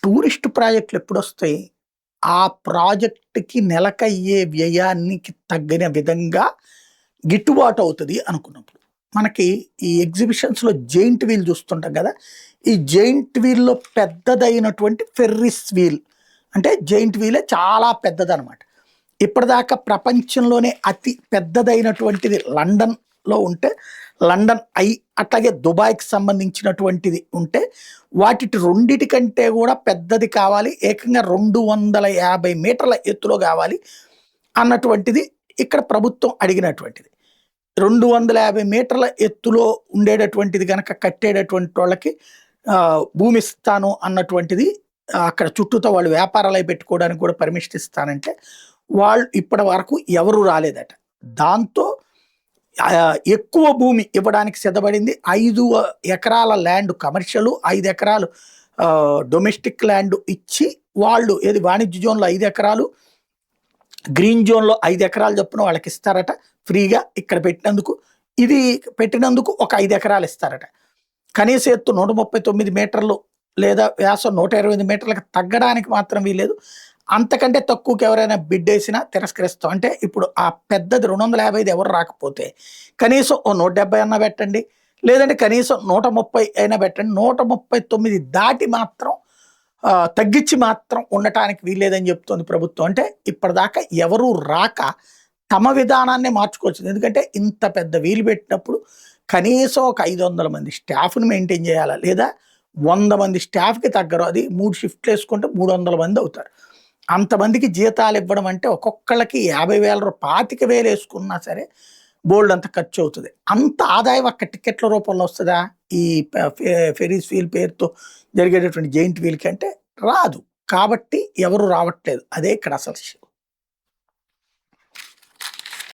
Tourist ప్రాజెక్టులు ఎప్పుడొస్తాయి? ఆ ప్రాజెక్ట్‌కి నెలకయ్యే వ్యయానికి తగ్గిన విధంగా గిట్టుబాటు అవుతది అనుకున్నప్పుడు. మనకి ఈ ఎగ్జిబిషన్స్‌లో జెయింట్ వీల్ చూస్తుంటాం గదా! ఈ జెయింట్ వీల్‌లో పెద్దదైనటువంటి ఫెర్రిస్ వీల్. అంటే జెయింట్ వీలే చాలా పెద్దదనమాట. ఇప్పటిదాకా ప్రపంచంలోనే అతి పెద్దదైనటువంటిది లండన్‌లో ఉంటే, లండన్ ఐ అట్లాగే దుబాయ్‌కి సంబంధించినటువంటిది ఉంటే, వాటిటి రెండిటి కంటే గూడా పెద్దది కావాలి. ఏకంగా 250 మీటర్ల ఎత్తులో గావాలి అన్నటువంటిది ఇక్కడ ప్రభుత్వం అడిగినటువంటిది. 250 మీటర్ల ఎత్తులో ఉండేటటువంటిది గనక కట్టేటటువంటోళ్ళకి భూమిస్తాను అన్నటువంటిది అక్కడ చుట్టూతా వాళ్ళు వ్యాపారాలయి పెట్టుకోవడానికి కూడా పర్మిషన్ ఇస్తానంటే, వాళ్ళు ఇప్పటి వరకు ఎవరు రాలేదట. దాంతో ఎక్కువ భూమి ఇవ్వడానికి సిద్ధపడింది. 5 ఎకరాల ల్యాండ్ కమర్షియలు, 5 ఎకరాలు డొమెస్టిక్ ల్యాండ్ ఇచ్చి వాళ్ళు ఏది వాణిజ్య జోన్‌లో 5 ఎకరాలు, గ్రీన్ జోన్‌లో 5 ఎకరాలు చొప్పున వాళ్ళకిస్తారట ఫ్రీగా ఇక్కడ పెట్టినందుకు. ఇది పెట్టినందుకు ఒక 5 ఎకరాలు ఇస్తారట. కనీస ఎత్తు 139 మీటర్లు లేదా వ్యాసం 128 మీటర్లకు తగ్గడానికి మాత్రం వీల్లేదు. అంతకంటే తక్కువకి ఎవరైనా బిడ్డేసినా తిరస్కరిస్తాం. అంటే ఇప్పుడు ఆ పెద్దది 255 ఎవరు రాకపోతే కనీసం ఓ 170 అన్నా పెట్టండి. లేదంటే కనీసం 130 అయినా పెట్టండి. 139 దాటి మాత్రం తగ్గించి మాత్రం ఉండటానికి వీల్లేదని చెప్తోంది ప్రభుత్వం. అంటే ఇప్పటిదాకా ఎవరు రాక తమ విధానాన్నే మార్చుకోవాల్సింది. ఎందుకంటే ఇంత పెద్ద వీలు పెట్టినప్పుడు కనీసం ఒక 500 మంది స్టాఫ్‌ని మెయింటైన్ చేయాలా? లేదా 100 మంది స్టాఫ్‌కి తగ్గరు. అది 3 షిఫ్ట్‌లు ఏసుకుంటే 300 మంది అవుతారు. అంతమందికి జీతాలు ఇవ్వడం అంటే ఒక్కొక్కళ్ళకి 50,000 25,000 ఏసుకున్నా సరే బోలెడంత ఖర్చవుతది. అంత ఆదాయం అక్కడ టికెట్ల రూపంలో వస్తదా? ఈ ఫెర్రీస్ వీల్ పేరుతో జరిగేటటువంటి జెయింట్ వీల్‌కి అంటే రాదు. కాబట్టి ఎవరు రావట్లేదు. అదే ఇక్కడ అసలు విషయం.